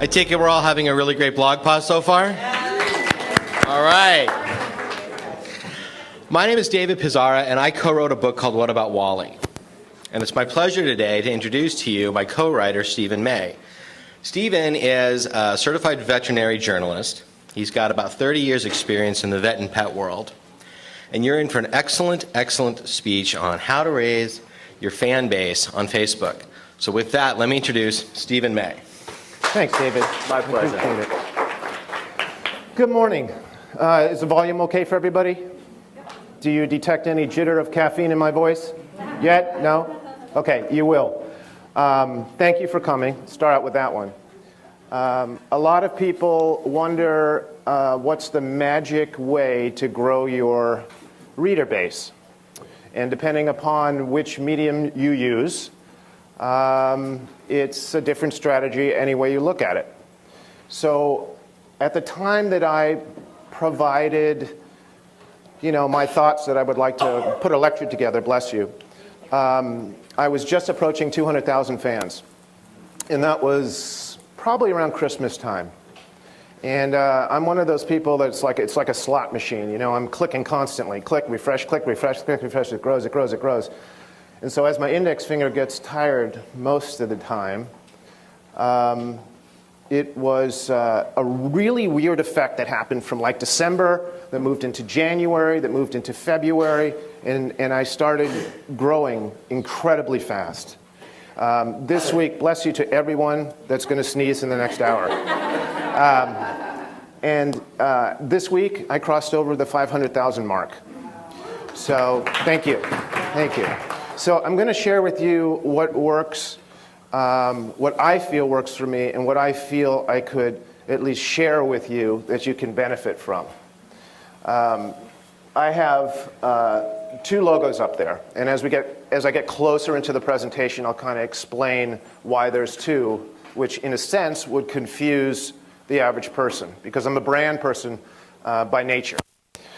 I take it we're all having a really great blog pause so far? All right. My name is David Pizarra, and I co-wrote a book called What About Wally? And it's my pleasure today to introduce to you my co-writer, Stephen May. Stephen is a certified veterinary journalist. He's got about 30 years experience in the vet and pet world. And you're in for an excellent, excellent speech on how to raise your fan base on Facebook. So with that, let me introduce Stephen May. Thanks, David. My pleasure. Appreciate it. Good morning. Is the volume okay for everybody? Do you detect any jitter of caffeine in my voice? Yet? No? Okay, you will. Thank you for coming. Start out with that one. A lot of people wonder what's the magic way to grow your reader base. And depending upon which medium you use, it's a different strategy any way you look at it. So at the time that I provided, my thoughts that I would like to put a lecture together, bless you, I was just approaching 200,000 fans. And that was probably around Christmas time. And I'm one of those people that's like, it's like a slot machine. I'm clicking constantly. Click, refresh, click, refresh, click, refresh. It grows, it grows, it grows. And so as my index finger gets tired most of the time, it was a really weird effect that happened from like December, that moved into January, that moved into February, and I started growing incredibly fast. This week, bless you to everyone that's going to sneeze in the next hour. This week, I crossed over the 500,000 mark. So thank you. Thank you. So I'm going to share with you what works, what I feel works for me, and what I feel I could at least share with you that you can benefit from. I have two logos up there, and as I get closer into the presentation, I'll kind of explain why there's two, which in a sense would confuse the average person, because I'm a brand person by nature.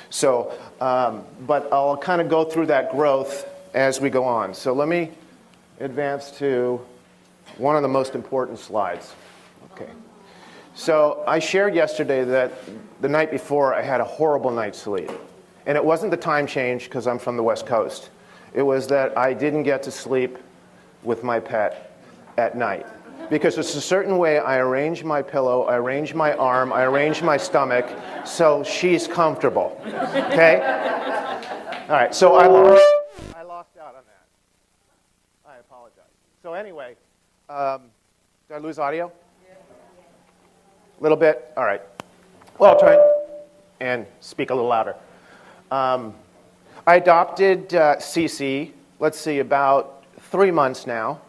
So, but I'll kind of go through that growth as we go on. So let me advance to one of the most important slides. Okay. So I shared yesterday that the night before I had a horrible night's sleep. And it wasn't the time change because I'm from the West Coast. It was that I didn't get to sleep with my pet at night. Because it's a certain way I arrange my pillow, I arrange my arm, I arrange my stomach so she's comfortable. Okay? All right, so I lost out on that. I apologize. So anyway, did I lose audio? A little bit? All right. Well, I'll try and speak a little louder. I adopted Cece, let's see, about 3 months now.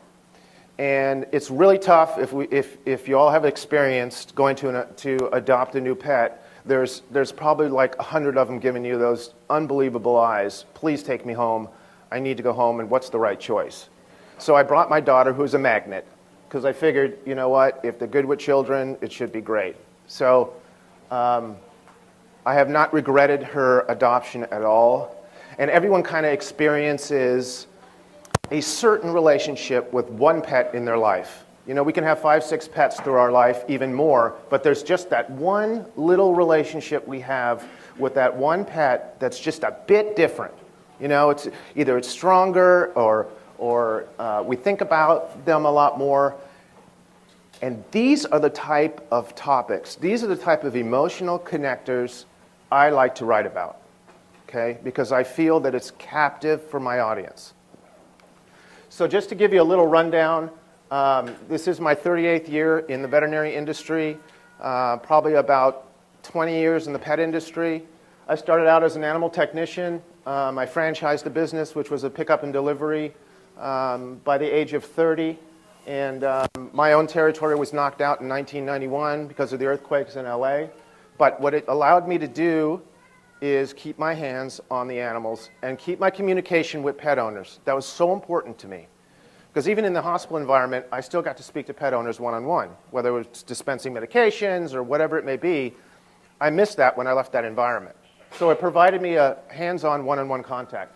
And it's really tough if you all have experienced going to adopt a new pet. There's probably like 100 of them giving you those unbelievable eyes. Please take me home. I need to go home, and what's the right choice? So I brought my daughter, who's a magnet, because I figured, you know what, if they're good with children, it should be great. So I have not regretted her adoption at all. And everyone kind of experiences a certain relationship with one pet in their life. We can have 5, 6 pets through our life, even more, but there's just that one little relationship we have with that one pet that's just a bit different. It's either it's stronger or we think about them a lot more. And these are the type of topics, these are the type of emotional connectors I like to write about, okay? Because I feel that it's captive for my audience. So just to give you a little rundown, this is my 38th year in the veterinary industry, probably about 20 years in the pet industry. I started out as an animal technician. I franchised a business, which was a pickup and delivery, by the age of 30. And my own territory was knocked out in 1991 because of the earthquakes in LA. But what it allowed me to do is keep my hands on the animals and keep my communication with pet owners. That was so important to me. Because even in the hospital environment, I still got to speak to pet owners one-on-one, whether it was dispensing medications or whatever it may be. I missed that when I left that environment. So it provided me a hands-on one-on-one contact.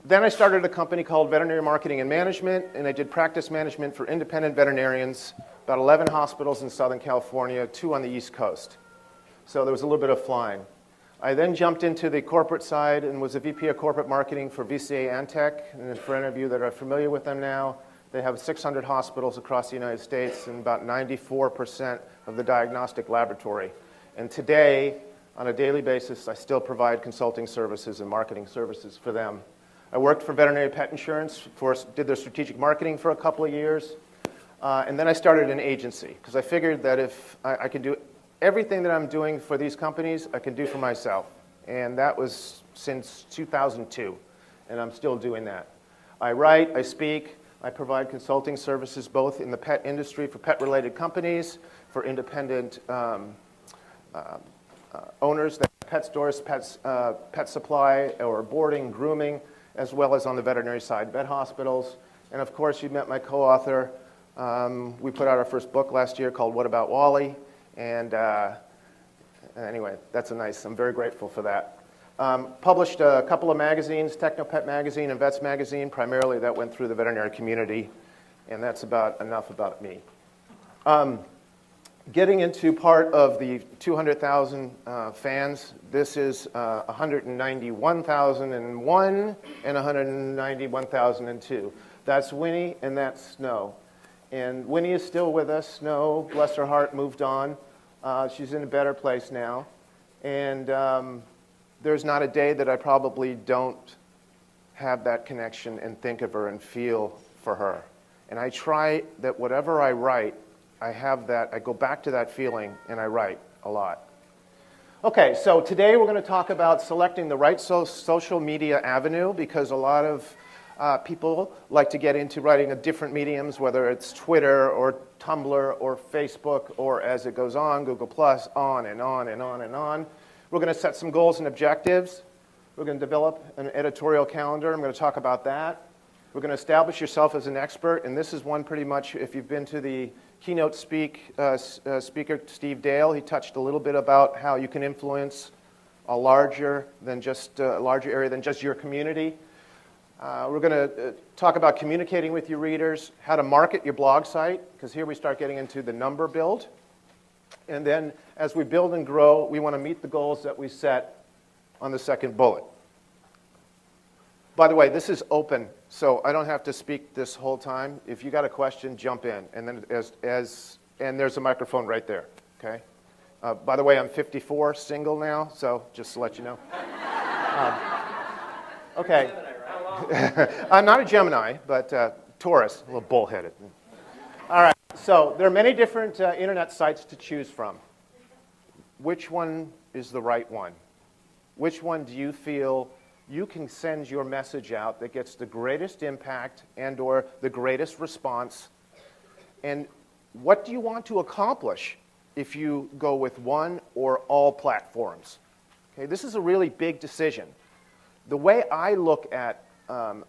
Then I started a company called Veterinary Marketing and Management, and I did practice management for independent veterinarians about 11 hospitals in Southern California, 2 on the East Coast. So there was a little bit of flying. I then jumped into the corporate side and was a VP of corporate marketing for VCA Antec. And for any of you that are familiar with them now, they have 600 hospitals across the United States and about 94% of the diagnostic laboratory. And today, on a daily basis, I still provide consulting services and marketing services for them. I worked for Veterinary Pet Insurance, did their strategic marketing for a couple of years, and then I started an agency because I figured that if I could do everything that I'm doing for these companies, I can do for myself. And that was since 2002, and I'm still doing that. I write, I speak, I provide consulting services both in the pet industry for pet-related companies, for independent owners, that pet stores, pet supply, or boarding, grooming, as well as on the veterinary side, vet hospitals. And of course, you met my co-author. We put out our first book last year called What About Wally? And anyway, I'm very grateful for that. Published a couple of magazines, Technopet Magazine and Vets Magazine, primarily that went through the veterinary community. And that's about enough about me. Getting into part of the 200,000 fans, this is 191,001 and 191,002. That's Winnie and that's Snow. And Winnie is still with us. Snow, bless her heart, moved on. She's in a better place now. And there's not a day that I probably don't have that connection and think of her and feel for her. And I try that whatever I write, I have that, I go back to that feeling and I write a lot. Okay, so today we're going to talk about selecting the right social media avenue because a lot of people like to get into writing at different mediums, whether it's Twitter or Tumblr or Facebook or as it goes on, Google+, on and on and on and on. We're going to set some goals and objectives. We're going to develop an editorial calendar. I'm going to talk about that. We're going to establish yourself as an expert, and this is one pretty much, if you've been to the keynote speaker, Steve Dale, he touched a little bit about how you can influence a larger area than just your community. We're going to talk about communicating with your readers, how to market your blog site, because here we start getting into the number build. And then as we build and grow, we want to meet the goals that we set on the second bullet. By the way, this is open, so I don't have to speak this whole time. If you got a question, jump in, and then and there's a microphone right there. Okay. By the way, I'm 54, single now, so just to let you know. Okay. I'm not a Gemini, but Taurus, a little bullheaded. All right. So there are many different internet sites to choose from. Which one is the right one? Which one do you feel you can send your message out that gets the greatest impact and or the greatest response? And what do you want to accomplish if you go with one or all platforms? Okay, this is a really big decision. The way I look at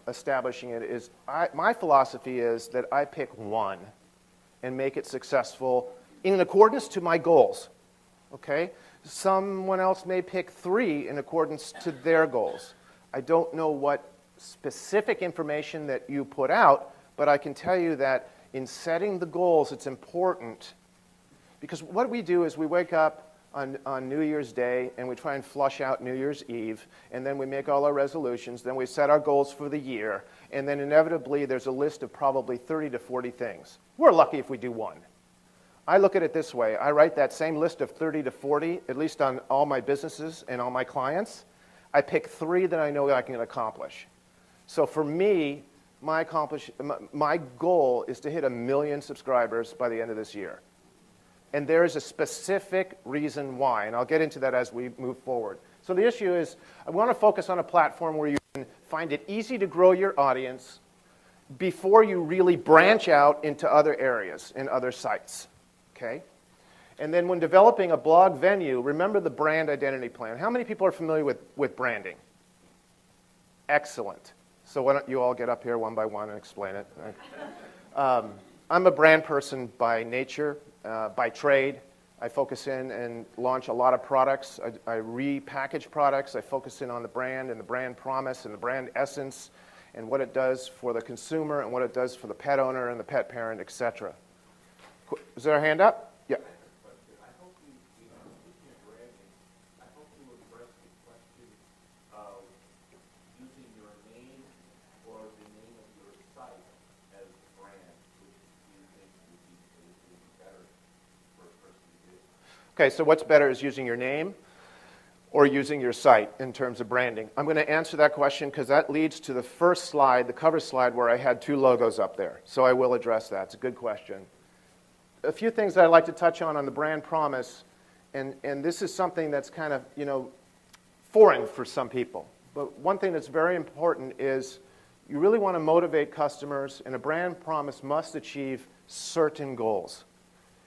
establishing it is, my philosophy is that I pick one and make it successful in accordance to my goals. Okay? Someone else may pick 3 in accordance to their goals. I don't know what specific information that you put out, but I can tell you that in setting the goals, it's important. Because what we do is we wake up on New Year's Day and we try and flush out New Year's Eve, and then we make all our resolutions, then we set our goals for the year, and then inevitably there's a list of probably 30 to 40 things. We're lucky if we do one. I look at it this way. I write that same list of 30 to 40, at least on all my businesses and all my clients. I pick 3 that I know that I can accomplish. So for me, my goal is to hit 1 million subscribers by the end of this year. And there is a specific reason why, and I'll get into that as we move forward. So the issue is, I want to focus on a platform where you can find it easy to grow your audience before you really branch out into other areas and other sites. Okay? And then when developing a blog venue, remember the brand identity plan. How many people are familiar with branding? Excellent. So why don't you all get up here one by one and explain it. I'm a brand person by nature, by trade. I focus in and launch a lot of products. I repackage products. I focus in on the brand and the brand promise and the brand essence and what it does for the consumer and what it does for the pet owner and the pet parent, etc. Is there a hand up? Yeah. I hope speaking of branding, I hope you address the question of using your name or the name of your site as the brand, which you think would be better for a person to do. Okay, so what's better is using your name or using your site in terms of branding? I'm going to answer that question because that leads to the first slide, the cover slide, where I had 2 logos up there. So I will address that. It's a good question. A few things that I'd like to touch on the brand promise, and this is something that's kind of, foreign for some people. But one thing that's very important is you really want to motivate customers, and a brand promise must achieve certain goals.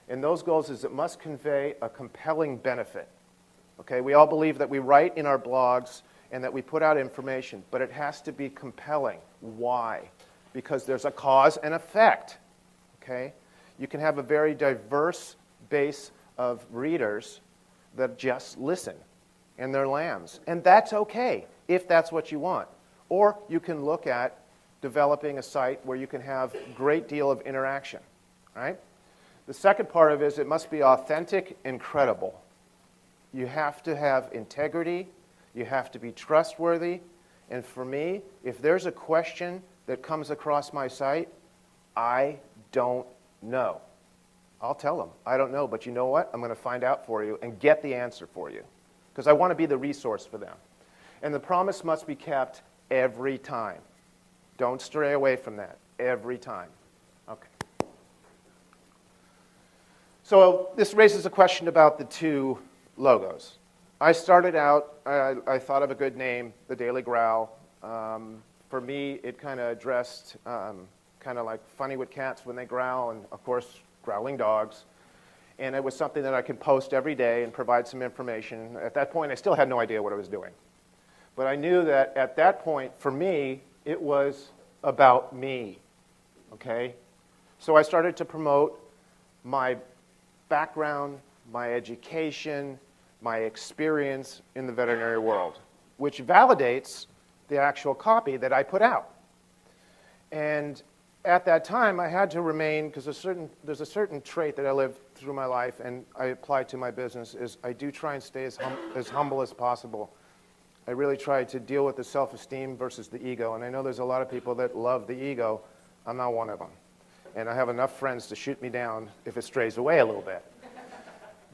And those goals is it must convey a compelling benefit. Okay, we all believe that we write in our blogs and that we put out information, but it has to be compelling. Why? Because there's a cause and effect. Okay? You can have a very diverse base of readers that just listen, and they're lambs. And that's okay, if that's what you want. Or you can look at developing a site where you can have a great deal of interaction. Right? The second part of it is it must be authentic and credible. You have to have integrity. You have to be trustworthy. And for me, if there's a question that comes across my site, I don't know. I'll tell them, I don't know, but you know what? I'm going to find out for you and get the answer for you because I want to be the resource for them. And the promise must be kept every time. Don't stray away from that. Every time. Okay. So this raises a question about the 2 logos. I started out, I thought of a good name, the Daily Growl. For me, it kind of addressed kind of like funny with cats when they growl, and of course, growling dogs. And it was something that I could post every day and provide some information. At that point, I still had no idea what I was doing. But I knew that at that point, for me, it was about me. Okay? So I started to promote my background, my education, my experience in the veterinary world, which validates the actual copy that I put out. And at that time, I had to remain, because there's a certain trait that I live through my life and I apply to my business, is I do try and stay as humble as possible. I really try to deal with the self-esteem versus the ego. And I know there's a lot of people that love the ego. I'm not one of them. And I have enough friends to shoot me down if it strays away a little bit.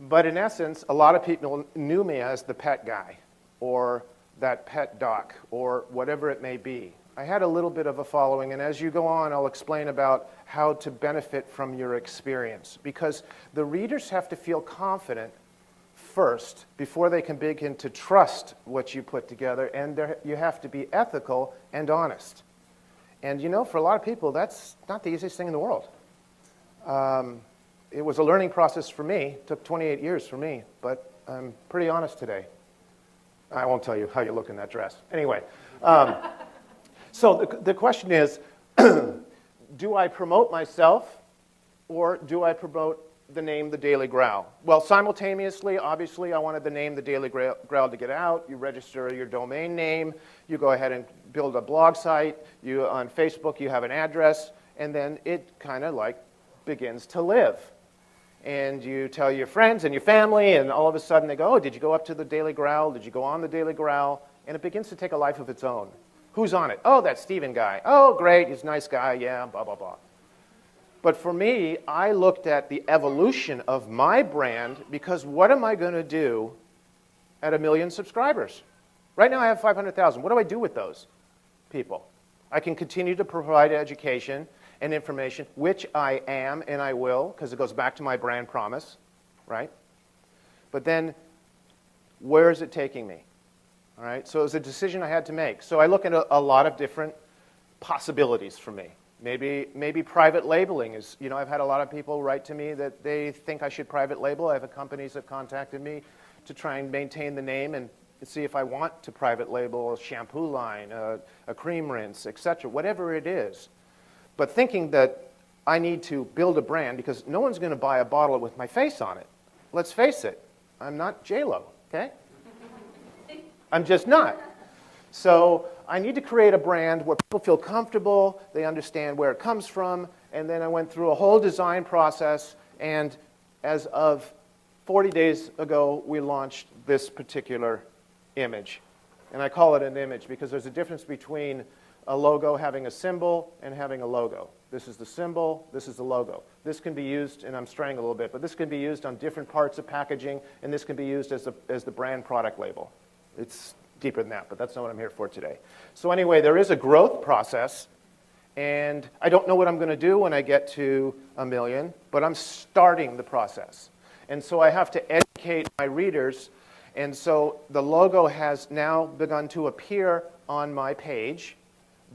But in essence, a lot of people knew me as the pet guy or that pet doc or whatever it may be. I had a little bit of a following, and as you go on, I'll explain about how to benefit from your experience, because the readers have to feel confident first before they can begin to trust what you put together, and you have to be ethical and honest. And for a lot of people, that's not the easiest thing in the world. It was a learning process for me. It took 28 years for me, but I'm pretty honest today. I won't tell you how you look in that dress. Anyway, so the question is, do I promote myself or do I promote the name The Daily Growl? Well, simultaneously, obviously, I wanted the name The Daily Growl to get out. You register your domain name. You go ahead and build a blog site. On Facebook, you have an address. And then it kind of like begins to live. And you tell your friends and your family, and all of a sudden they go, oh, did you go up to the Daily Growl? Did you go on the Daily Growl? And it begins to take a life of its own. Who's on it? Oh, that Steven guy. Oh, great, he's a nice guy, yeah, blah, blah, blah. But for me, I looked at the evolution of my brand, because what am I going to do at 1 million subscribers? Right now I have 500,000. What do I do with those people? I can continue to provide education and information, which I am and I will, because it goes back to my brand promise, right? But then, where is it taking me? All right, so it was a decision I had to make. So I look at a lot of different possibilities for me. Maybe private labeling is, I've had a lot of people write to me that they think I should private label. I have companies that contacted me to try and maintain the name and see if I want to private label a shampoo line, a cream rinse, etc., whatever it is. But thinking that I need to build a brand, because no one's going to buy a bottle with my face on it. Let's face it, I'm not J-Lo, okay? I'm just not. So I need to create a brand where people feel comfortable, they understand where it comes from, and then I went through a whole design process, And as of 40 days ago, we launched this particular image. And I call it an image because there's a difference between a logo having a symbol and having a logo. This is the symbol, this is the logo. This can be used, and I'm straying a little bit, but this can be used on different parts of packaging, and this can be used as the brand product label. It's deeper than that, but that's not what I'm here for today. So anyway, there is a growth process, and I don't know what I'm going to do when I get to 1 million, but I'm starting the process. And so I have to educate my readers, and so the logo has now begun to appear on my page,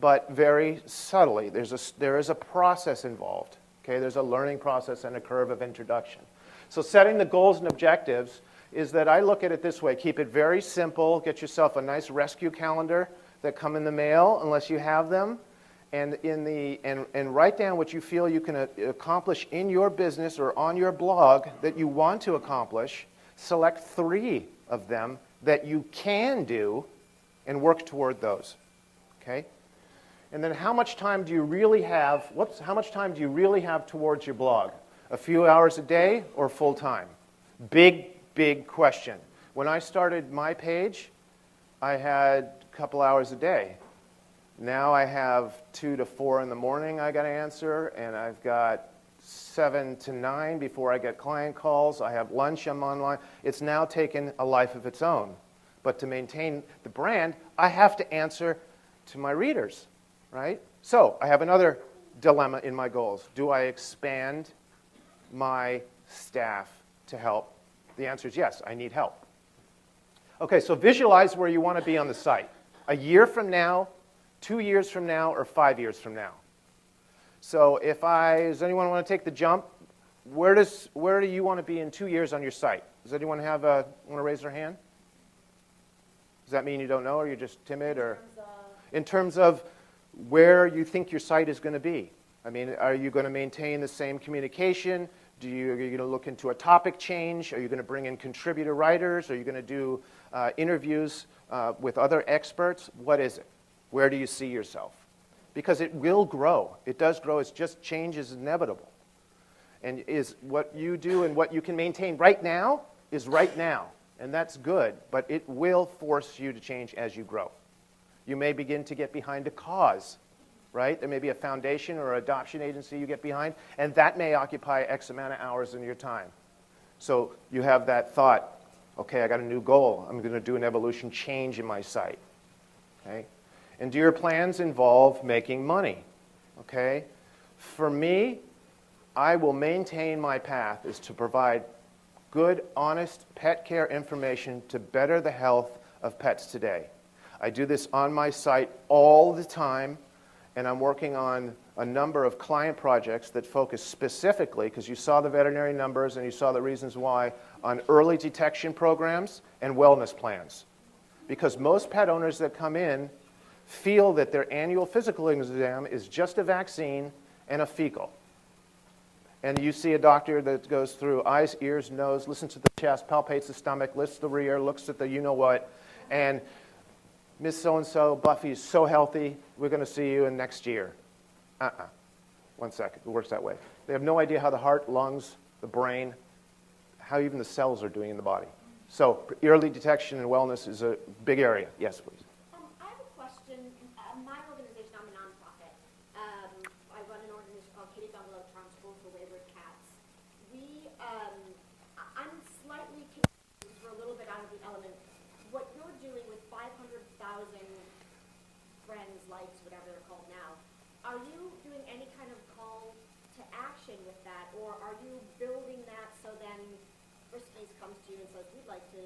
but very subtly. There is a process involved. Okay? There's a learning process and a curve of introduction. So setting the goals and objectives is that I look at it this way. Keep it very simple. Get yourself a nice rescue calendar that come in the mail unless you have them. And write down what you feel you can accomplish in your business or on your blog that you want to accomplish. Select 3 of them that you can do and work toward those. Okay? And then how much time do you really have? How much time do you really have towards your blog? A few hours a day or full time? Big question. When I started my page, I had a couple hours a day. Now I have 2 to 4 in the morning I got to answer, and I've got 7 to 9 before I get client calls. I have lunch, I'm online. It's now taken a life of its own. But to maintain the brand, I have to answer to my readers, right? So I have another dilemma in my goals. Do I expand my staff to help? The answer is yes, I need help. Okay, so visualize where you want to be on the site. A year from now, 2 years from now, or 5 years from now. So does anyone want to take the jump? Where do you want to be in 2 years on your site? Does anyone want to raise their hand? Does that mean you don't know, or you're just timid, or in terms of where you think your site is going to be? I mean, are you going to maintain the same communication? Are you going to look into a topic change? Are you going to bring in contributor writers? Are you going to do interviews with other experts? What is it? Where do you see yourself? Because it will grow. It does grow. It's just change is inevitable. And is what you do and what you can maintain right now is right now. And that's good, but it will force you to change as you grow. You may begin to get behind a cause, right? There may be a foundation or adoption agency you get behind, and that may occupy X amount of hours in your time. So you have that thought, okay, I got a new goal. I'm going to do an evolution change in my site. Okay? And do your plans involve making money? Okay? For me, I will maintain my path is to provide good, honest pet care information to better the health of pets today. I do this on my site all the time, and I'm working on a number of client projects that focus specifically, because you saw the veterinary numbers and you saw the reasons why, on early detection programs and wellness plans. Because most pet owners that come in feel that their annual physical exam is just a vaccine and a fecal. And you see a doctor that goes through eyes, ears, nose, listens to the chest, palpates the stomach, lifts the rear, looks at the you-know-what, and Miss So-and-so, Buffy is so healthy, we're going to see you in next year. One second, it works that way. They have no idea how the heart, lungs, the brain, how even the cells are doing in the body. So early detection and wellness is a big area. Yes, please. I have a question. My organization, I'm a nonprofit. I run an organization called Kitty Bungalow Charm School for Wayward Cats. I'm slightly confused for a little bit out of the element. What you're doing with 500,000 friends, likes, whatever they're called now, are you doing any kind of call to action with that, or are you building that so then Friskies comes to you and says, we'd like to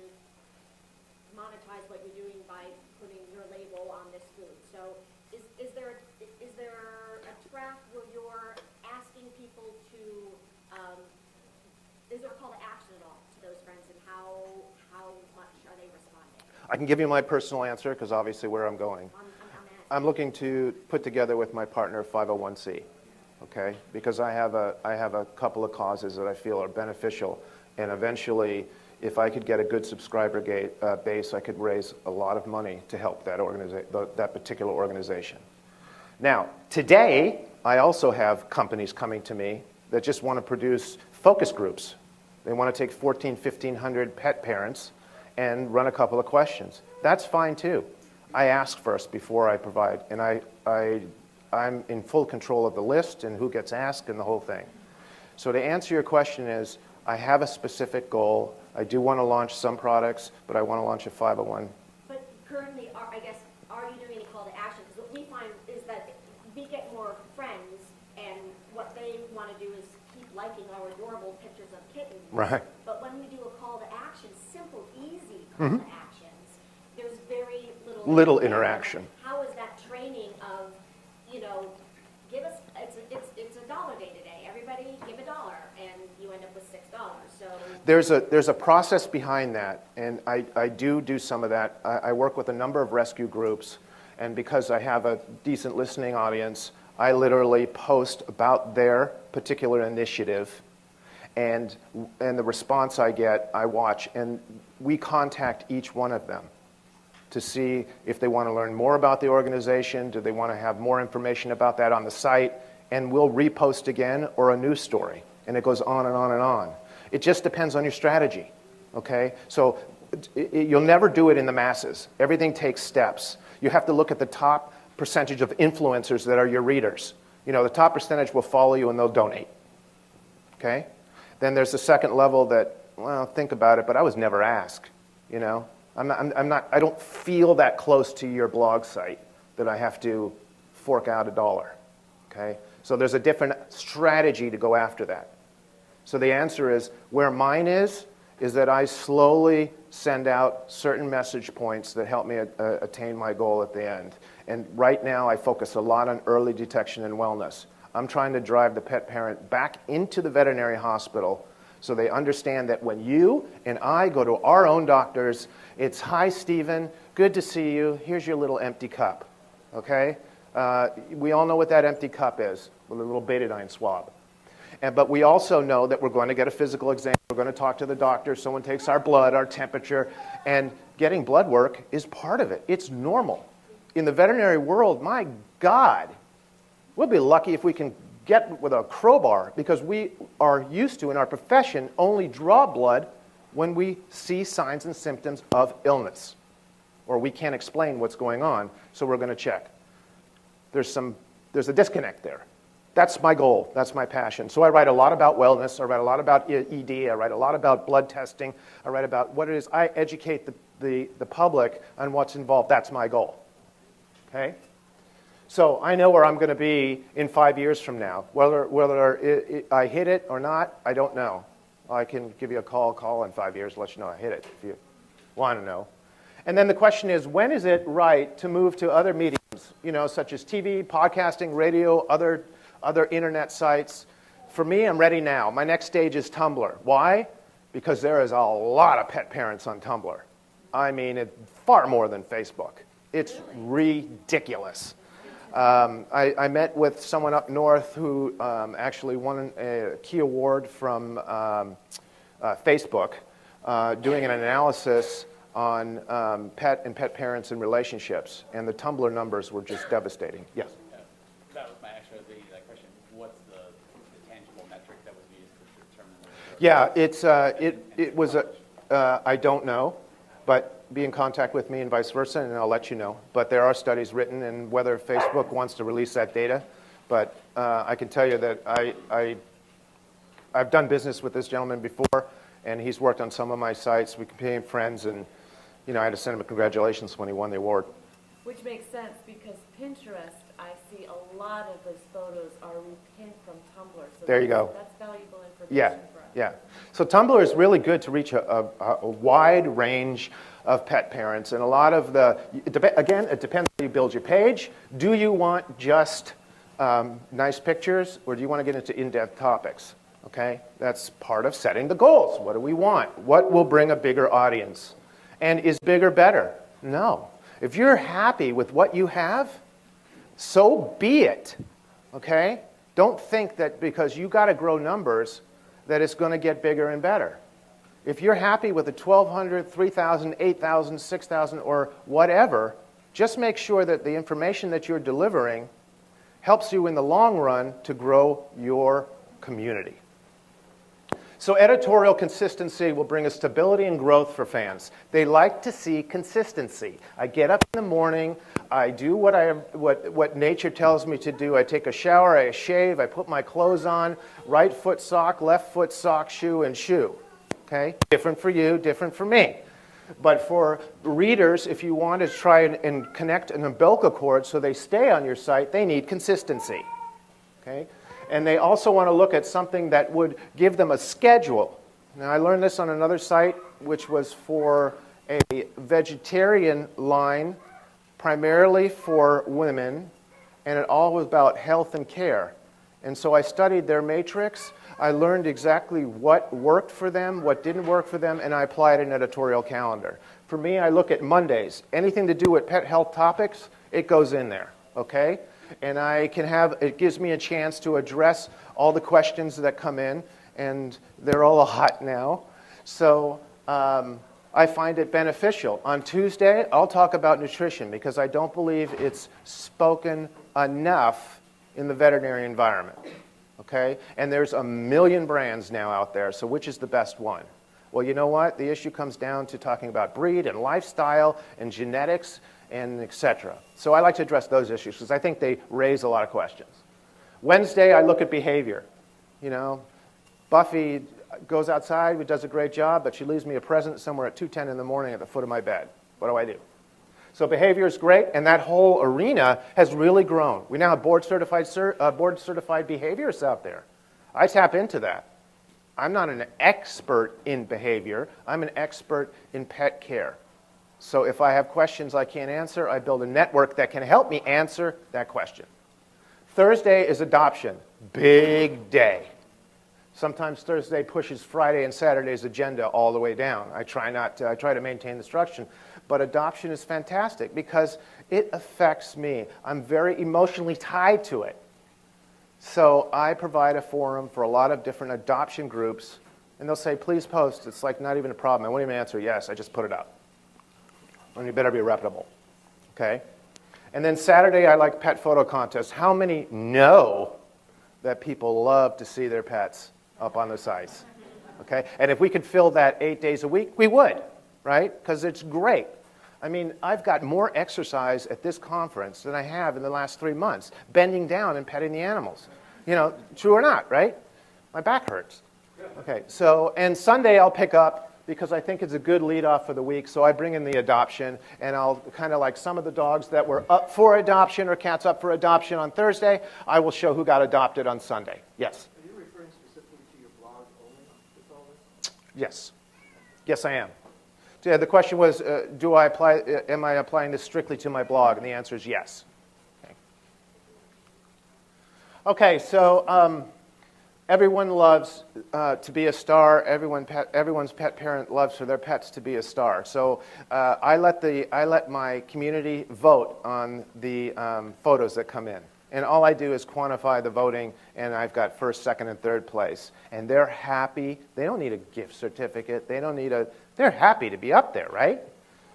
monetize what you're doing by putting your label on this food? So is there a track where you're asking people to, is there a call to action at all to those friends, and how much are they responding? I can give you my personal answer, because obviously where I'm going. I'm looking to put together with my partner 501c, okay? Because I have a couple of causes that I feel are beneficial, and eventually, if I could get a good subscriber base, I could raise a lot of money to help that particular organization. Now, today, I also have companies coming to me that just want to produce focus groups. They want to take 1,500 pet parents and run a couple of questions. That's fine too. I ask first before I provide, and I'm in full control of the list and who gets asked and the whole thing. So to answer your question is, I have a specific goal. I do want to launch some products, but I want to launch a 501. But currently, I guess, are you doing any call to action? Because what we find is that we get more friends, and what they want to do is keep liking our adorable pictures of kittens. Right. But when we do a call to action, simple, easy call to actions, there's very little interaction. How is that training of, give us, it's $1 day today. Everybody give $1, and you end up with $6. So There's a process behind that, and I do some of that. I work with a number of rescue groups, and because I have a decent listening audience, I literally post about their particular initiative, and the response I get, I watch, and we contact each one of them to see if they want to learn more about the organization, do they want to have more information about that on the site, and we'll repost again or a news story, and it goes on and on and on. It just depends on your strategy, okay? So you'll never do it in the masses. Everything takes steps. You have to look at the top percentage of influencers that are your readers. The top percentage will follow you and they'll donate, okay? Then there's the second level that, well, think about it, but I was never asked, I don't feel that close to your blog site that I have to fork out $1, okay? So there's a different strategy to go after that. So the answer is, where mine is that I slowly send out certain message points that help me attain my goal at the end. And right now I focus a lot on early detection and wellness. I'm trying to drive the pet parent back into the veterinary hospital so they understand that when you and I go to our own doctors, it's, hi, Stephen, good to see you. Here's your little empty cup, okay? We all know what that empty cup is, with a little betadine swab. But we also know that we're going to get a physical exam. We're going to talk to the doctor. Someone takes our blood, our temperature, and getting blood work is part of it. It's normal. In the veterinary world, my God, we'll be lucky if we can get with a crowbar, because we are used to, in our profession, only draw blood when we see signs and symptoms of illness, or we can't explain what's going on, so we're going to check. There's a disconnect there. That's my goal. That's my passion. So I write a lot about wellness. I write a lot about ED. I write a lot about blood testing. I write about what it is. I educate the public on what's involved. That's my goal. Okay? So I know where I'm going to be in 5 years from now. Whether I hit it or not, I don't know. I can give you a call in 5 years, let you know I hit it if you want to know. And then the question is, when is it right to move to other mediums, such as TV, podcasting, radio, other internet sites? For me, I'm ready now. My next stage is Tumblr. Why? Because there is a lot of pet parents on Tumblr. I mean, far more than Facebook. It's ridiculous. I met with someone up north who actually won a key award from Facebook doing an analysis on pet and pet parents and relationships, and the Tumblr numbers were just devastating. Yes? That was my actual question. What's the tangible metric that was used to determine? Yeah, it was I don't know, but be in contact with me and vice versa, and I'll let you know. But there are studies written, and whether Facebook wants to release that data. But I can tell you that I've done business with this gentleman before, and he's worked on some of my sites. We became friends, and I had to send him a congratulations when he won the award. Which makes sense, because Pinterest, I see a lot of those photos are repinned from Tumblr. So there you go. That's valuable information for us. Yeah. So Tumblr is really good to reach a wide range of pet parents, and a lot of again, it depends how you build your page. Do you want just nice pictures, or do you want to get into in-depth topics? Okay, that's part of setting the goals. What do we want? What will bring a bigger audience? And is bigger better? No. If you're happy with what you have, so be it. Okay? Don't think that because you got to grow numbers that it's going to get bigger and better. If you're happy with the 1,200, 3,000, 8,000, 6,000, or whatever, just make sure that the information that you're delivering helps you in the long run to grow your community. So editorial consistency will bring a stability and growth for fans. They like to see consistency. I get up in the morning, I do what nature tells me to do. I take a shower, I shave, I put my clothes on, right foot sock, left foot sock, shoe, and shoe. Okay? Different for you, different for me. But for readers, if you want to try and connect an umbilical cord so they stay on your site, they need consistency. Okay? And they also want to look at something that would give them a schedule. Now, I learned this on another site, which was for a vegetarian line, primarily for women, and it all was about health and care. And so I studied their matrix. I learned exactly what worked for them, what didn't work for them, and I applied an editorial calendar. For me, I look at Mondays. Anything to do with pet health topics, it goes in there, okay? And it gives me a chance to address all the questions that come in, and they're all a lot now. So I find it beneficial. On Tuesday, I'll talk about nutrition because I don't believe it's spoken enough in the veterinary environment. Okay? And there's a million brands now out there, so which is the best one? Well, you know what? The issue comes down to talking about breed and lifestyle and genetics and etc. So I like to address those issues because I think they raise a lot of questions. Wednesday, I look at behavior. You know, Buffy goes outside, does a great job, but she leaves me a present somewhere at 2:10 in the morning at the foot of my bed. What do I do? So behavior is great, and that whole arena has really grown. We now have board-certified behaviorists out there. I tap into that. I'm not an expert in behavior. I'm an expert in pet care. So if I have questions I can't answer, I build a network that can help me answer that question. Thursday is adoption. Big day. Sometimes Thursday pushes Friday and Saturday's agenda all the way down. I try to maintain the structure. But adoption is fantastic because it affects me. I'm very emotionally tied to it. So I provide a forum for a lot of different adoption groups, and they'll say, please post. It's like not even a problem. I won't even answer yes. I just put it up. And you better be reputable. Okay? And then Saturday, I like pet photo contests. How many know that people love to see their pets up on the sites? Okay? And if we could fill that 8 days a week, we would, right? Because it's great. I mean, I've got more exercise at this conference than I have in the last 3 months, bending down and petting the animals. You know, true or not, right? My back hurts. Okay, so, and Sunday I'll pick up because I think it's a good lead-off for the week, so I bring in the adoption, and I'll kind of like some of the dogs that were up for adoption or cats up for adoption on Thursday, I will show who got adopted on Sunday. Yes? Are you referring specifically to your blog only with all this? Yes. Yes, I am. Yeah, the question was, am I applying this strictly to my blog? And the answer is yes. Okay, so everyone loves to be a star. Everyone's pet parent loves for their pets to be a star. So I let my community vote on the photos that come in. And all I do is quantify the voting, and I've got first, second, and third place. And they're happy. They don't need a gift certificate. They're happy to be up there, right?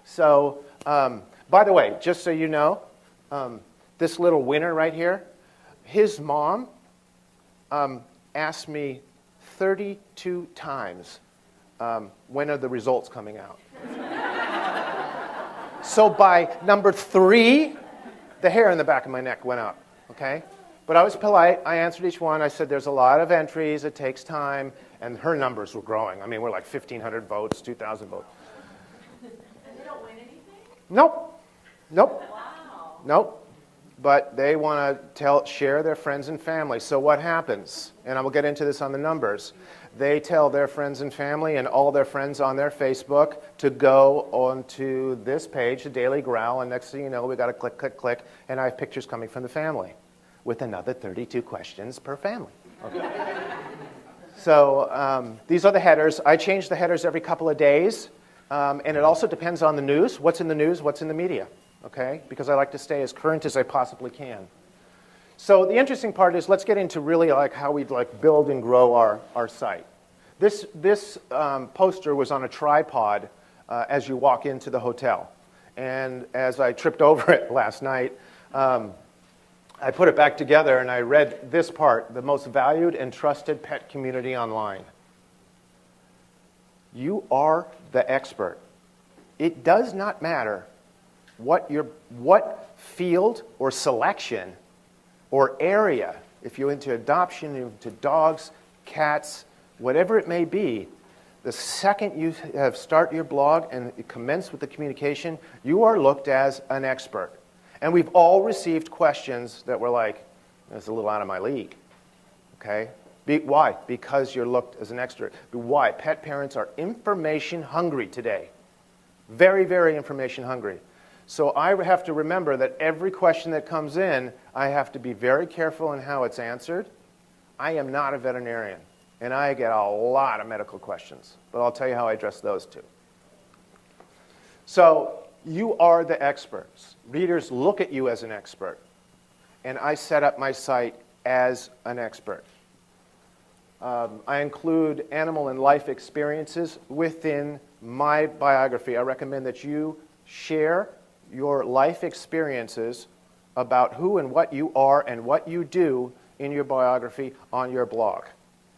So, by the way, just so you know, this little winner right here, his mom asked me 32 times, when are the results coming out? So by number 3, the hair in the back of my neck went up, okay? But I was polite. I answered each one. I said, there's a lot of entries. It takes time. And her numbers were growing. I mean, we're like 1,500 votes, 2,000 votes. And they don't win anything? Nope. Nope. Wow. Nope. But they want to share their friends and family. So what happens? And I will get into this on the numbers. They tell their friends and family and all their friends on their Facebook to go onto this page, the Daily Growl, and next thing you know, we got to click, click, click, and I have pictures coming from the family with another 32 questions per family. Okay. So these are the headers. I change the headers every couple of days, and it also depends on the news. What's in the news? What's in the media? Okay, because I like to stay as current as I possibly can. So the interesting part is let's get into really like how we like build and grow our site. This poster was on a tripod as you walk into the hotel, and as I tripped over it last night, I put it back together and I read this part, the most valued and trusted pet community online. You are the expert. It does not matter what field or selection or area, if you're into adoption, into dogs, cats, whatever it may be, the second you have start your blog and commence with the communication, you are looked as an expert. And we've all received questions that were like, that's a little out of my league, okay? Why? Because you're looked as an expert. Why? Pet parents are information hungry today. Very, very information hungry. So I have to remember that every question that comes in, I have to be very careful in how it's answered. I am not a veterinarian, and I get a lot of medical questions, but I'll tell you how I address those too. So you are the experts. Readers look at you as an expert, and I set up my site as an expert. I include animal and life experiences within my biography. I recommend that you share your life experiences about who and what you are and what you do in your biography on your blog.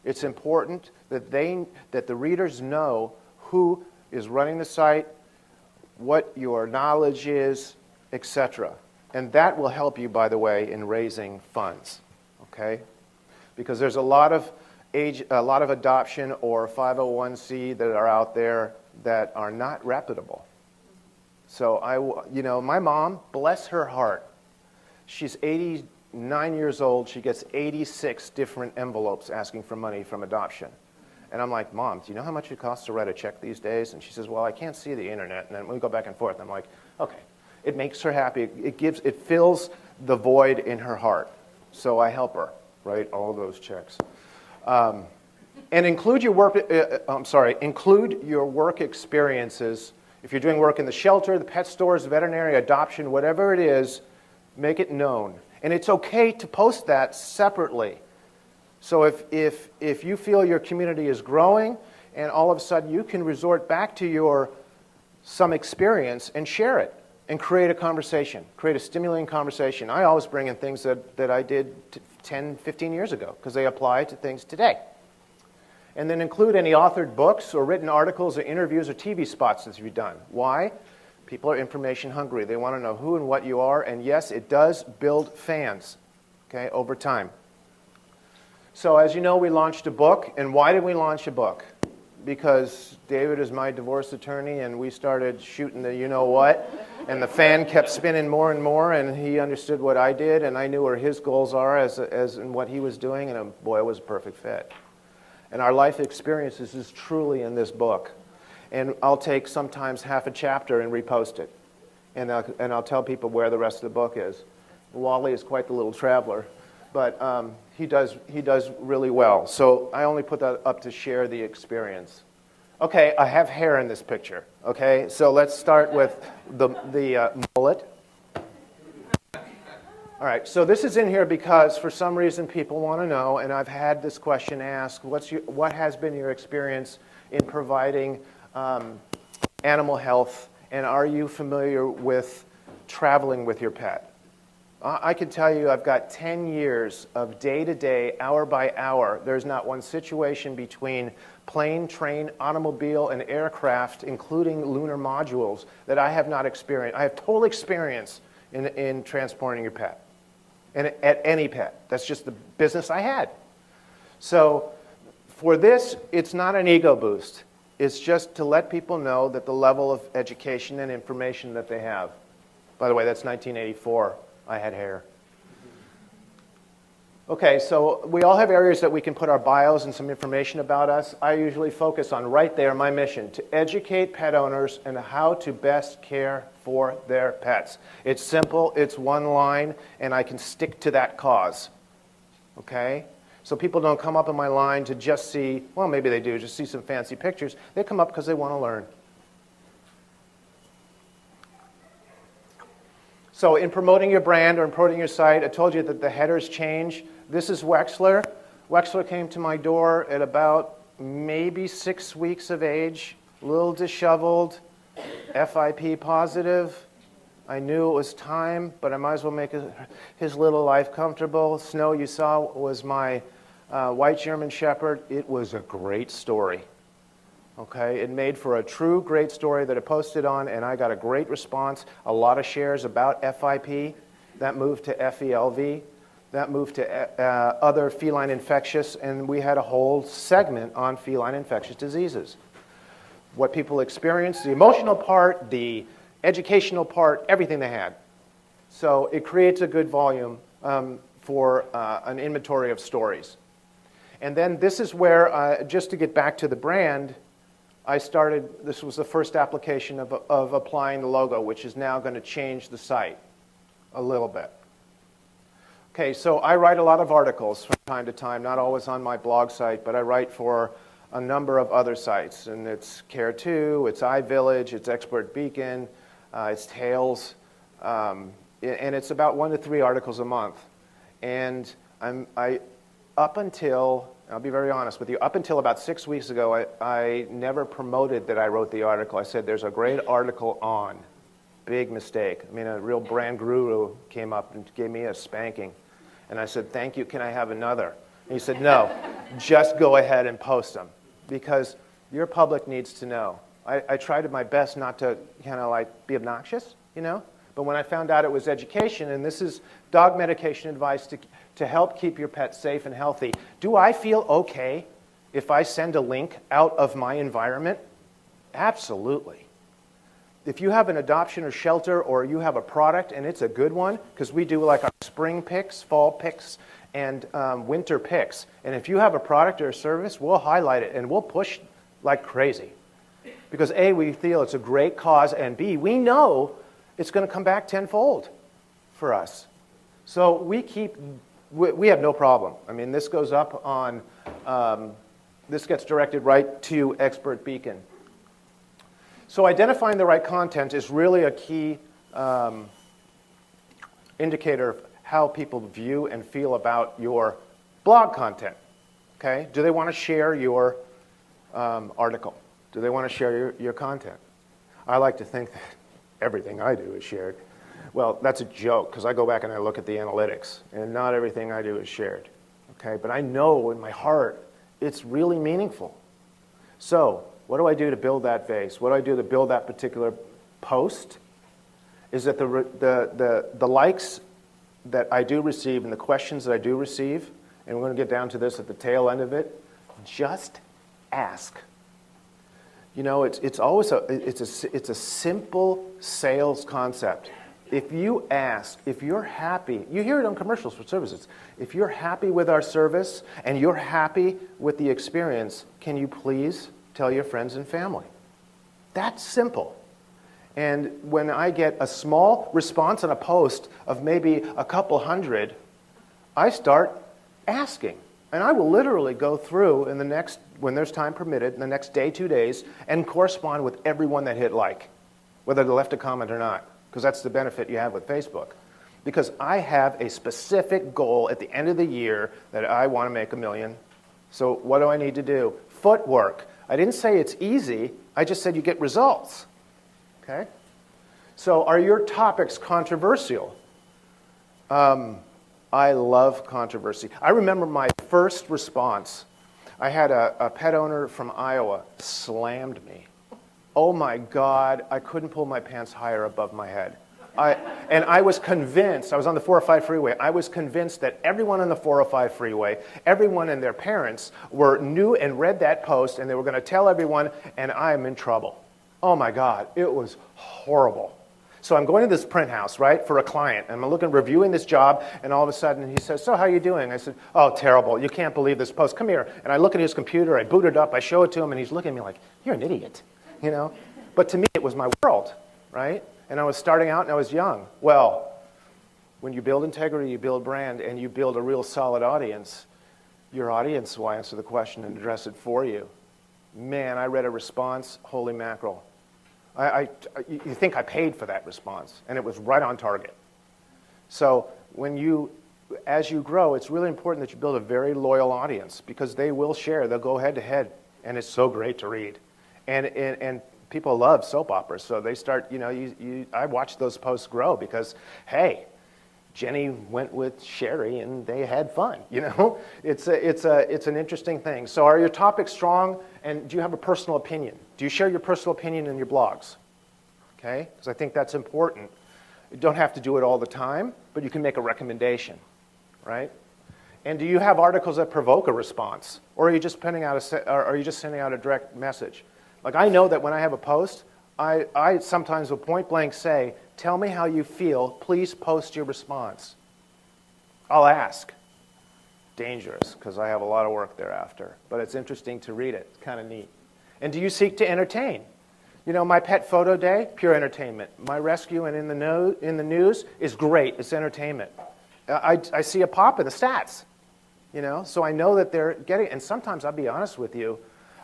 It's important that the readers know who is running the site, what your knowledge is, etc. And that will help you, by the way, in raising funds, okay? Because there's a lot of adoption or 501c that are out there that are not reputable. So my mom, bless her heart, she's 89 years old. She gets 86 different envelopes asking for money from adoption. And I'm like, Mom, do you know how much it costs to write a check these days? And she says, well, I can't see the internet. And then we go back and forth. I'm like, okay. It makes her happy. It fills the void in her heart. So I help her write all those checks. And include your work. Include your work experiences. If you're doing work in the shelter, the pet stores, veterinary, adoption, whatever it is, make it known. And it's okay to post that separately. So if you feel your community is growing, and all of a sudden you can resort back to some experience and share it and create a conversation, create a stimulating conversation. I always bring in things that I did 10, 15 years ago because they apply to things today. And then include any authored books or written articles or interviews or TV spots that you've done. Why? People are information hungry. They want to know who and what you are. And yes, it does build fans, okay, over time. So as you know, we launched a book. And why did we launch a book? Because David is my divorce attorney, and we started shooting the you-know-what. And the fan kept spinning more and more, and he understood what I did, and I knew where his goals are as in what he was doing, and boy, it was a perfect fit. And our life experiences is truly in this book. And I'll take sometimes half a chapter and repost it. And I'll tell people where the rest of the book is. Wally is quite the little traveler, but he does really well. So I only put that up to share the experience. Okay, I have hair in this picture. Okay, so let's start with the mullet. All right, so this is in here because for some reason people want to know, and I've had this question asked, what has been your experience in providing animal health, and are you familiar with traveling with your pet? I can tell you I've got 10 years of day-to-day, hour-by-hour. There's not one situation between plane, train, automobile, and aircraft, including lunar modules, that I have not experienced. I have total experience in transporting your pet, and at any pet. That's just the business I had. So for this, it's not an ego boost. It's just to let people know that the level of education and information that they have. By the way, that's 1984. I had hair. Okay, so we all have areas that we can put our bios and some information about us. I usually focus on right there, my mission, to educate pet owners and how to best care for their pets. It's simple, it's one line, and I can stick to that cause. Okay? So people don't come up in my line to just see, well, maybe they do, just see some fancy pictures. They come up because they want to learn. So in promoting your brand or in promoting your site, I told you that the headers change. This is Wexler. Wexler came to my door at about maybe 6 weeks of age, a little disheveled, FIP positive, I knew it was time, but I might as well make his little life comfortable. Snow, you saw, was my white German Shepherd. It was a great story. Okay, it made for a true great story that I posted on, and I got a great response. A lot of shares about FIP. That moved to FELV. That moved to other feline infectious, and we had a whole segment on feline infectious diseases. What people experienced, the emotional part, the educational part, everything they had. So it creates a good volume for an inventory of stories. And then this is where, just to get back to the brand, I started, this was the first application of applying the logo, which is now going to change the site a little bit. Okay, so I write a lot of articles from time to time, not always on my blog site, but I write for a number of other sites. And it's Care2, it's iVillage, it's Expert Beacon, it's Tails, and it's about 1 to 3 articles a month. And up until, I'll be very honest with you, up until about 6 weeks ago, I never promoted that I wrote the article. I said, there's a great article on. Big mistake. I mean, a real brand guru came up and gave me a spanking. And I said, thank you, can I have another? And he said, no, just go ahead and post them, because your public needs to know. I tried my best not to kind of like be obnoxious, you know? But when I found out it was education, and this is dog medication advice to help keep your pet safe and healthy, do I feel okay if I send a link out of my environment? Absolutely. If you have an adoption or shelter, or you have a product and it's a good one, because we do like our spring picks, fall picks, and winter picks. And if you have a product or a service, we'll highlight it and we'll push like crazy. Because A, we feel it's a great cause, and B, we know it's going to come back tenfold for us. So we have no problem. I mean, this goes up on, this gets directed right to Expert Beacon. So identifying the right content is really a key indicator of how people view and feel about your blog content. Okay? Do they want to share your article? Do they want to share your content? I like to think that everything I do is shared. Well, that's a joke, because I go back and I look at the analytics, and not everything I do is shared. Okay? But I know in my heart it's really meaningful. So what do I do to build that vase? What do I do to build that particular post? Is that the likes that I do receive and the questions that I do receive, and we're going to get down to this at the tail end of it, just ask. You know, it's always it's a simple sales concept. If you ask, if you're happy, you hear it on commercials for services. If you're happy with our service and you're happy with the experience, can you please tell your friends and family? That's simple. And when I get a small response on a post of maybe a couple hundred, I start asking. And I will literally go through in the next, when there's time permitted, in the next day, 2 days, and correspond with everyone that hit like, whether they left a comment or not, because that's the benefit you have with Facebook. Because I have a specific goal at the end of the year that I want to make $1 million. So what do I need to do? Footwork. I didn't say it's easy. I just said you get results. Okay? So are your topics controversial? I love controversy. I remember my first response. I had a pet owner from Iowa slammed me. Oh my God, I couldn't pull my pants higher above my head. And I was convinced, I was on the 405 freeway, I was convinced that everyone on the 405 freeway, everyone and their parents knew and read that post, and they were going to tell everyone, and I'm in trouble. Oh my God, it was horrible. So I'm going to this print house, right, for a client, and I'm reviewing this job, and all of a sudden he says, so how are you doing? I said, oh, terrible, you can't believe this post, come here. And I look at his computer, I boot it up, I show it to him, and he's looking at me like, you're an idiot, you know? But to me, it was my world, right? And I was starting out and I was young. Well, when you build integrity, you build brand, and you build a real solid audience, your audience will answer the question and address it for you. Man, I read a response, holy mackerel. You think I paid for that response, and it was right on target. So as you grow, it's really important that you build a very loyal audience, because they will share, they'll go head to head, and it's so great to read. And people love soap operas, so they start, I watch those posts grow because, hey, Jenny went with Sherry and they had fun, It's an interesting thing. So are your topics strong, and do you have a personal opinion? Do you share your personal opinion in your blogs? Okay, because I think that's important. You don't have to do it all the time, but you can make a recommendation, right? And do you have articles that provoke a response, or are you just sending out a direct message? Like, I know that when I have a post, I sometimes will point blank say, tell me how you feel, please post your response. I'll ask. Dangerous, because I have a lot of work thereafter, but it's interesting to read it. It's kind of neat. And do you seek to entertain? My pet photo day, pure entertainment. My rescue and in the news is great, it's entertainment. I see a pop in the stats, so I know that they're getting, and sometimes I'll be honest with you,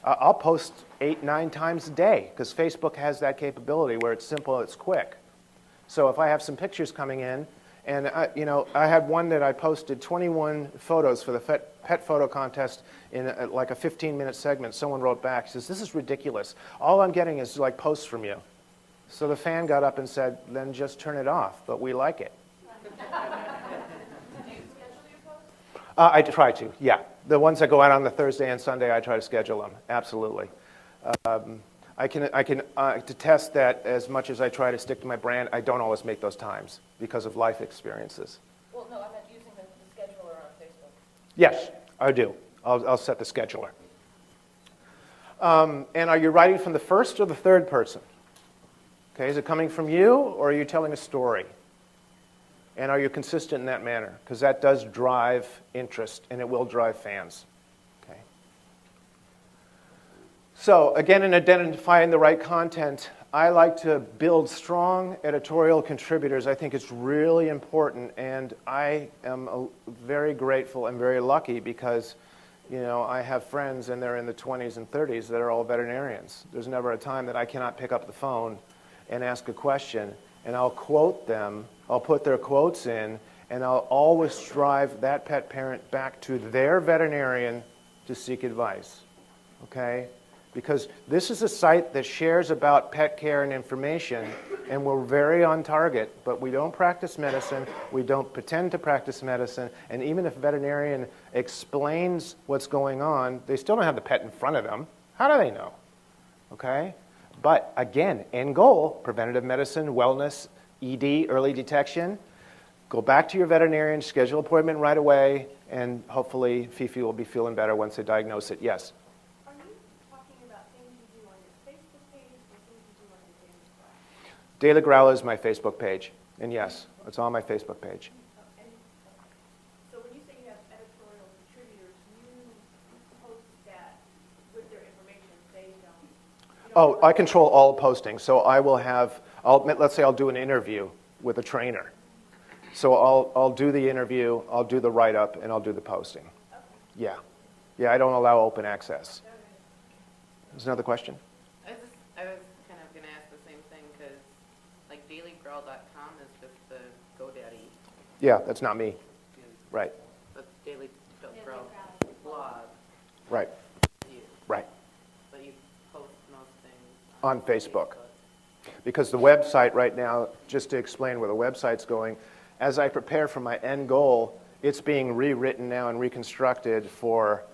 I'll post 8, 9 times a day because Facebook has that capability where it's simple, it's quick. So if I have some pictures coming in, and I had one that I posted 21 photos for the pet photo contest in like a 15-minute segment. Someone wrote back, says, this is ridiculous. All I'm getting is like posts from you. So the fan got up and said, then just turn it off, but we like it. I try to, yeah. The ones that go out on the Thursday and Sunday, I try to schedule them, absolutely. I can attest that as much as I try to stick to my brand, I don't always make those times because of life experiences. Well, no, I meant using the scheduler on Facebook. Yes, I do. I'll set the scheduler. And are you writing from the first or the third person? Okay, is it coming from you, or are you telling a story? And are you consistent in that manner? Because that does drive interest, and it will drive fans. Okay. So again, in identifying the right content, I like to build strong editorial contributors. I think it's really important, and I am very grateful and very lucky because I have friends, and they're in the 20s and 30s that are all veterinarians. There's never a time that I cannot pick up the phone and ask a question, and I'll quote them. I'll put their quotes in, and I'll always drive that pet parent back to their veterinarian to seek advice, okay? Because this is a site that shares about pet care and information, and we're very on target, but we don't practice medicine, we don't pretend to practice medicine, and even if a veterinarian explains what's going on, they still don't have the pet in front of them. How do they know, okay? But again, end goal, preventative medicine, wellness, ED, early detection. Go back to your veterinarian, schedule an appointment right away, and hopefully Fifi will be feeling better once they diagnose it. Yes? Are you talking about things you do on your Facebook page or things you do on your Daily Growl? Daily Growl is my Facebook page. And yes, it's on my Facebook page. So when you say you have editorial contributors, you post that with their information, they don't. Oh, I control all posting. So I will have, let's say I'll do an interview with a trainer. So I'll do the interview, I'll do the write-up, and I'll do the posting. Okay. Yeah. Yeah, I don't allow open access. There's another question? I was kind of going to ask the same thing because, like, dailygrowl.com is just the GoDaddy. Yeah, that's not me. Right. That's Daily Growl blog. Right. You, Right. but you post most things On Facebook. Because the website right now, just to explain where the website's going, as I prepare for my end goal, it's being rewritten now and reconstructed for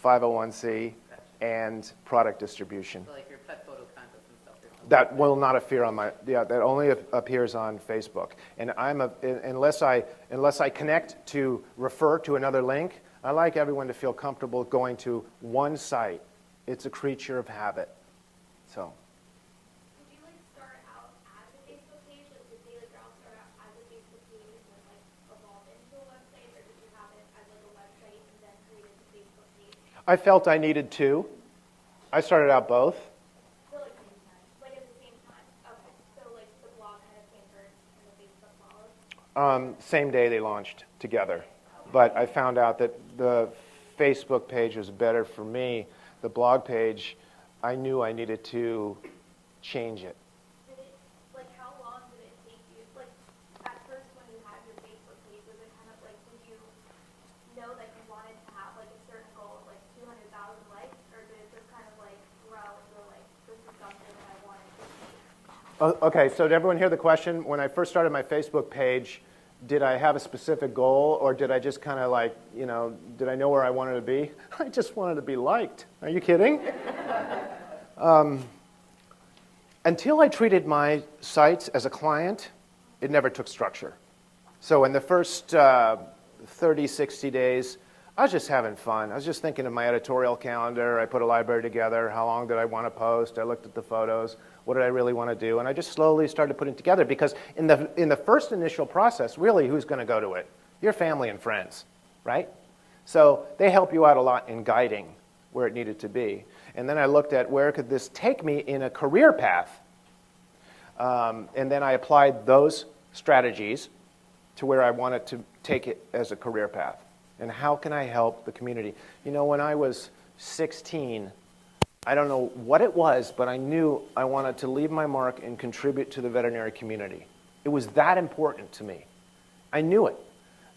501c and product distribution. So, like, your pet photo contest and stuff. or something. That will not appear on my, that only appears on Facebook. And unless I connect to refer to another link, I like everyone to feel comfortable going to one site. It's a creature of habit. So. Did you start out as a Facebook page? Like did Daily Growl start out as a Facebook page and then evolve into a website, or did you have it as a website and then created the Facebook page? I felt I needed to. I started out both. So same time, at the same time. Okay. So the blog kind of came first and the Facebook followed. Same day they launched together. But I found out that the Facebook page was better for me. The blog page, I knew I needed to change it. Did it, how long did it take you, at first when you had your Facebook page, was it kind of did you know that you wanted to have a certain goal of 200,000 likes, or did it just kind of grow and go this is something Okay, so did everyone hear the question? When I first started my Facebook page, did I have a specific goal, or did I just kind of like, did I know where I wanted to be? I just wanted to be liked. Are you kidding? Until I treated my sites as a client, it never took structure. So in the first 30, 60 days, I was just having fun. I was just thinking of my editorial calendar. I put a library together. How long did I want to post? I looked at the photos. What did I really want to do? And I just slowly started putting it together, because in the first initial process, really, who's going to go to it? Your family and friends, right? So they help you out a lot in guiding where it needed to be. And then I looked at where could this take me in a career path. And then I applied those strategies to where I wanted to take it as a career path. And how can I help the community? When I was 16, I don't know what it was, but I knew I wanted to leave my mark and contribute to the veterinary community. It was that important to me. I knew it.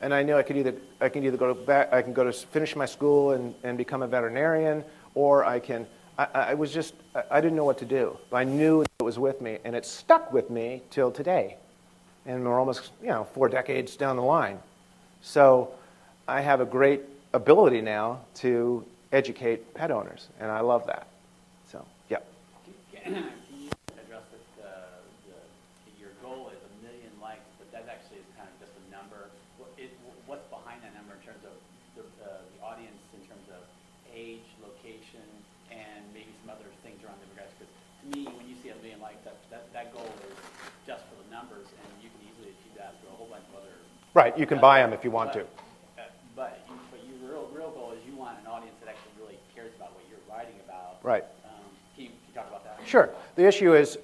And I knew I can either go back, I can go to finish my school and become a veterinarian, or I didn't know what to do. But I knew it was with me, and it stuck with me till today. And we're almost, 4 decades down the line. So I have a great ability now to educate pet owners, and I love that. So, yeah. Can you address that your goal is 1 million likes, but that actually is kind of just a number. What's behind that number in terms of the audience, in terms of age, location, and maybe some other things around demographics? Because to me, when you see 1 million likes, that goal is just for the numbers, and you can easily achieve that through a whole bunch of other... Right, you can buy them if you want to. But your real goal is you want an audience that actually really cares about what you're writing about. Right. Can you talk about that? Sure. The issue is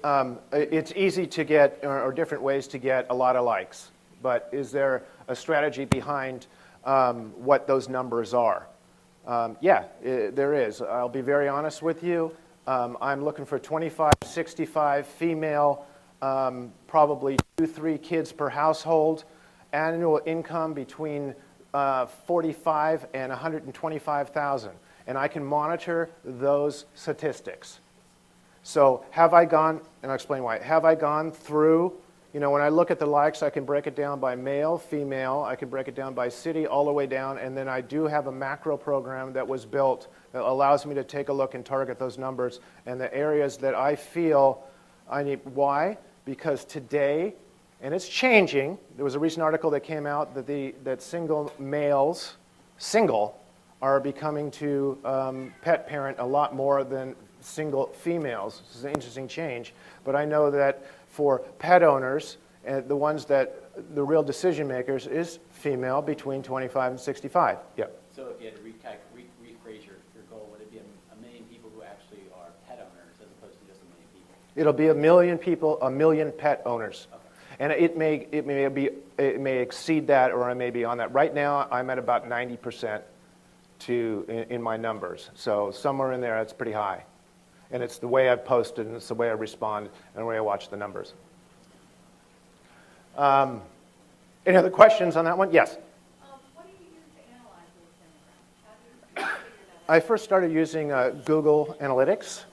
it's easy to get, or different ways to get a lot of likes. But is there a strategy behind what those numbers are? There is. I'll be very honest with you. I'm looking for 25, 65 female, probably 2-3 kids per household, annual income between 45 and 125,000, and I can monitor those statistics. So have I gone, and I'll explain why, have I gone through, when I look at the likes, I can break it down by male, female, I can break it down by city, all the way down, and then I do have a macro program that was built that allows me to take a look and target those numbers and the areas that I feel I need. Why? Because today, and it's changing. There was a recent article that came out that single males, are becoming to pet parent a lot more than single females. This is an interesting change. But I know that for pet owners, the ones that the real decision makers is female between 25 and 65. Yep. So if you had to rephrase your goal, would it be 1 million people who actually are pet owners as opposed to just 1 million people? It'll be 1 million people, 1 million pet owners. Okay. And it may exceed that, or I may be on that. Right now, I'm at about 90% in my numbers. So somewhere in there, that's pretty high. And it's the way I've posted, and it's the way I respond, and the way I watch the numbers. Any other questions on that one? Yes? What do you use to analyze those demographics? How do you figure that out? I first started using Google Analytics,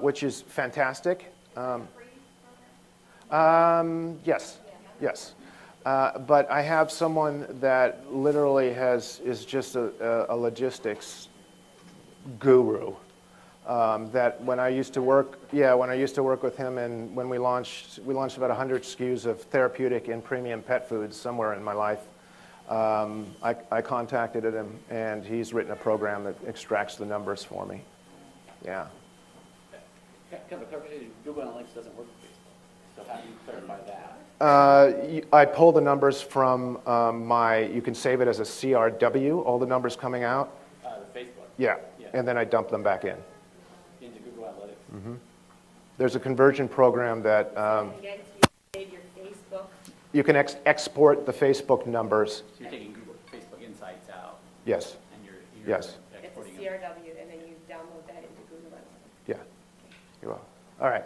which is fantastic. Yes. But I have someone that literally is just a logistics guru. That when I used to work with him, and when we launched about 100 SKUs of therapeutic and premium pet foods somewhere in my life. I contacted him, and he's written a program that extracts the numbers for me. Yeah. Kind of a clarification, Google Analytics doesn't work with Facebook. So how do you clarify that? I pull the numbers from you can save it as a CRW, all the numbers coming out. The Facebook? Yeah, and then I dump them back in. Into Google Analytics? Mm-hmm. There's a conversion program that Again, so you save your Facebook. you can export the Facebook numbers. So you're taking Facebook Insights out? Yes. And you're Yes. It's a exporting CRW, them? and then you download that into Google Analytics. Yeah. You will. All right.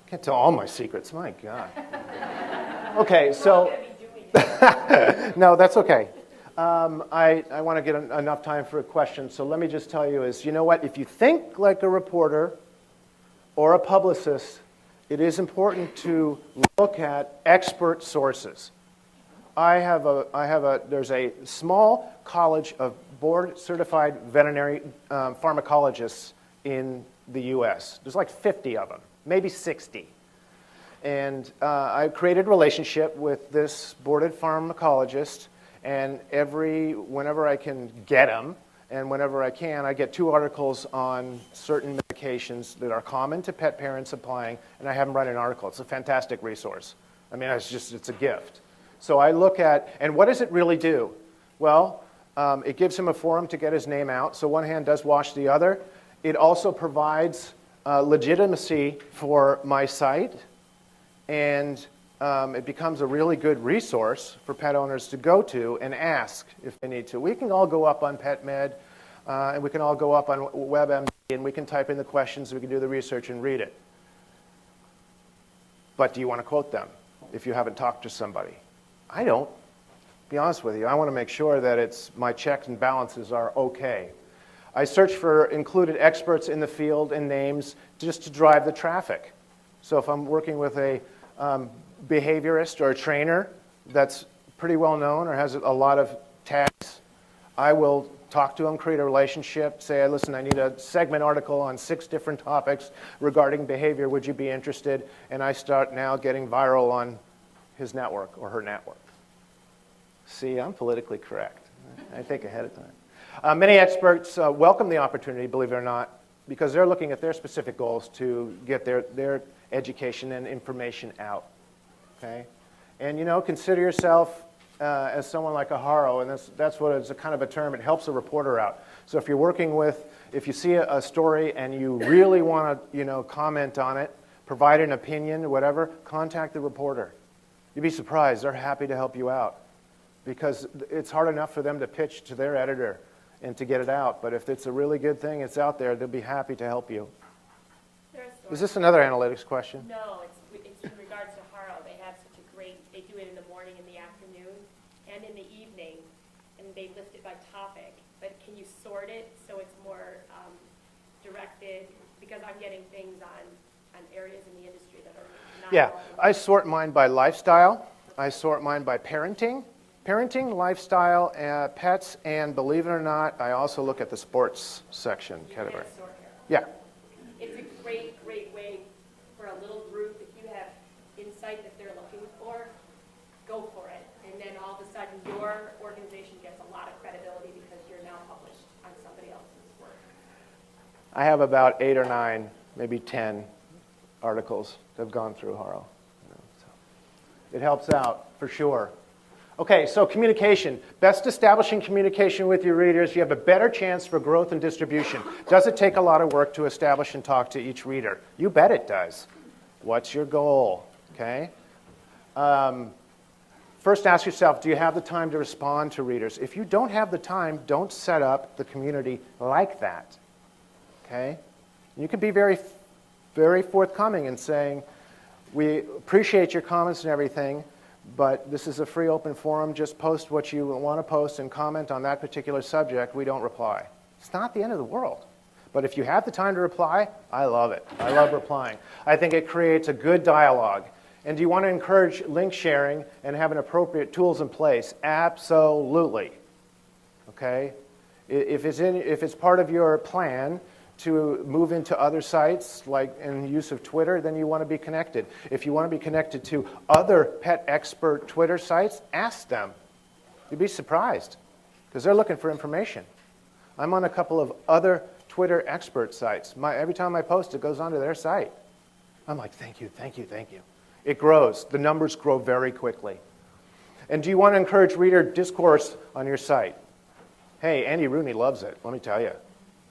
Can't tell all my secrets. My God. Okay, so. No, that's okay. I want to get enough time for a question, so let me just tell you is, you know what? If you think like a reporter or a publicist, it is important to look at expert sources. There's a small college of board-certified veterinary pharmacologists in the U.S. There's like 50 of them, maybe 60. And I created a relationship with this boarded pharmacologist, and whenever I can get them, and whenever I can, I get 2 articles on certain medications that are common to pet parents applying, and I have them write an article. It's a fantastic resource. I mean, it's a gift. So I look at, and what does it really do? Well, it gives him a forum to get his name out, so one hand does wash the other. It also provides legitimacy for my site, and it becomes a really good resource for pet owners to go to and ask if they need to. We can all go up on PetMed, and we can all go up on WebMD, and we can type in the questions, we can do the research and read it. But do you want to quote them if you haven't talked to somebody? I don't. To be honest with you, I want to make sure that my checks and balances are okay. I search for included experts in the field and names just to drive the traffic. So if I'm working with a behaviorist or a trainer that's pretty well known or has a lot of tags, I will talk to him, create a relationship, say, listen, I need a segment article on 6 different topics regarding behavior. Would you be interested? And I start now getting viral on his network or her network. See, I'm politically correct. I think ahead of time. Many experts welcome the opportunity, believe it or not, because they're looking at their specific goals to get their education and information out. Okay? And consider yourself as someone like a Haro, and that's what it's a kind of a term. It helps a reporter out. So if you're working if you see a story and you really want to, comment on it, provide an opinion, whatever, contact the reporter. You'd be surprised. They're happy to help you out because it's hard enough for them to pitch to their editor and to get it out. But if it's a really good thing, it's out there, they'll be happy to help you. Is this another analytics question? No, it's in regards to Haro. They have such a great, they do it in the morning, in the afternoon, and in the evening, and they list it by topic. But can you sort it so it's more directed? Because I'm getting things on areas in the industry that are not. Yeah, I sort mine by lifestyle. I sort mine by parenting. Parenting, lifestyle, pets, and believe it or not, I also look at the sports section category. Yeah. It's a great way for a little group. If you have insight that they're looking for, go for it. And then all of a sudden, your organization gets a lot of credibility because you're now published on somebody else's work. I have about 8 or 9, maybe 10 articles that have gone through Haro. So it helps out for sure. Okay, so communication. Best establishing communication with your readers, you have a better chance for growth and distribution. Does it take a lot of work to establish and talk to each reader? You bet it does. What's your goal? Okay. First ask yourself, do you have the time to respond to readers? If you don't have the time, don't set up the community like that. Okay? You can be very, very forthcoming in saying, we appreciate your comments and everything, but this is a free open forum. Just post what you want to post and comment on that particular subject. We don't reply. It's not the end of the world. But if you have the time to reply, I love it. I love replying. I think it creates a good dialogue. And do you want to encourage link sharing and have an appropriate tools in place? Absolutely. Okay? If it's part of your plan to move into other sites, like in the use of Twitter, then you want to be connected. If you want to be connected to other pet expert Twitter sites, ask them. You'd be surprised, because they're looking for information. I'm on a couple of other Twitter expert sites. Every time I post, it goes onto their site. I'm like, thank you, thank you, thank you. It grows. The numbers grow very quickly. And do you want to encourage reader discourse on your site? Hey, Andy Rooney loves it, let me tell you.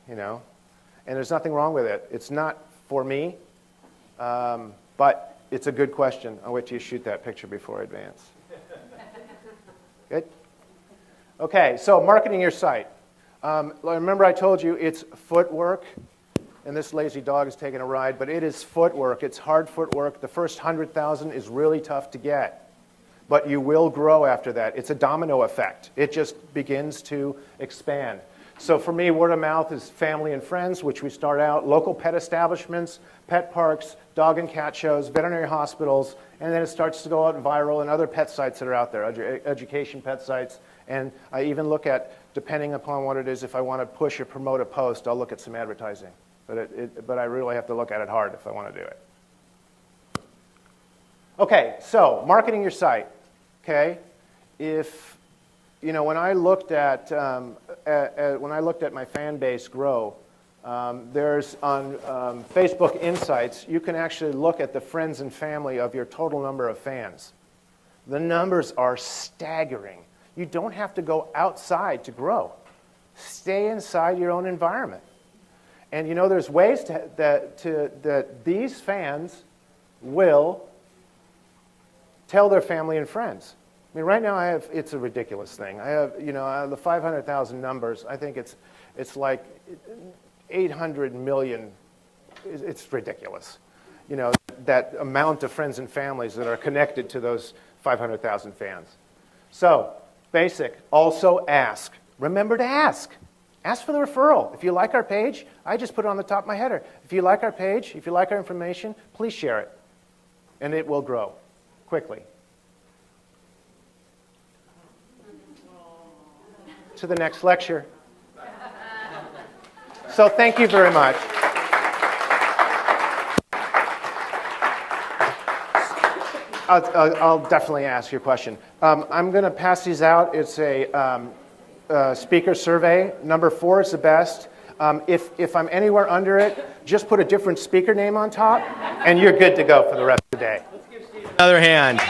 And there's nothing wrong with it. It's not for me, but it's a good question. I'll wait till you shoot that picture before I advance. Good? Okay, so marketing your site. Remember I told you it's footwork, and this lazy dog is taking a ride, but it is footwork. It's hard footwork. The first 100,000 is really tough to get, but you will grow after that. It's a domino effect. It just begins to expand. So for me, word of mouth is family and friends, which we start out, local pet establishments, pet parks, dog and cat shows, veterinary hospitals, and then it starts to go out viral and other pet sites that are out there, education pet sites. And I even look at, depending upon what it is, if I want to push or promote a post, I'll look at some advertising. But I really have to look at it hard if I want to do it. Okay, so marketing your site. Okay, if when I looked at my fan base grow, there's on Facebook Insights, you can actually look at the friends and family of your total number of fans. The numbers are staggering. You don't have to go outside to grow. Stay inside your own environment. And there's ways that these fans will tell their family and friends. I mean, right now it's a ridiculous thing. I have, out of the 500,000 numbers, I think it's like 800 million. It's ridiculous. That amount of friends and families that are connected to those 500,000 fans. So, basic. Also ask. Remember to ask. Ask for the referral. If you like our page, I just put it on the top of my header. If you like our page, if you like our information, please share it. And it will grow quickly. To the next lecture. So thank you very much. I'll definitely ask your question. I'm going to pass these out. It's a speaker survey. Number 4 is the best. If I'm anywhere under it, just put a different speaker name on top, and you're good to go for the rest of the day. Another hand.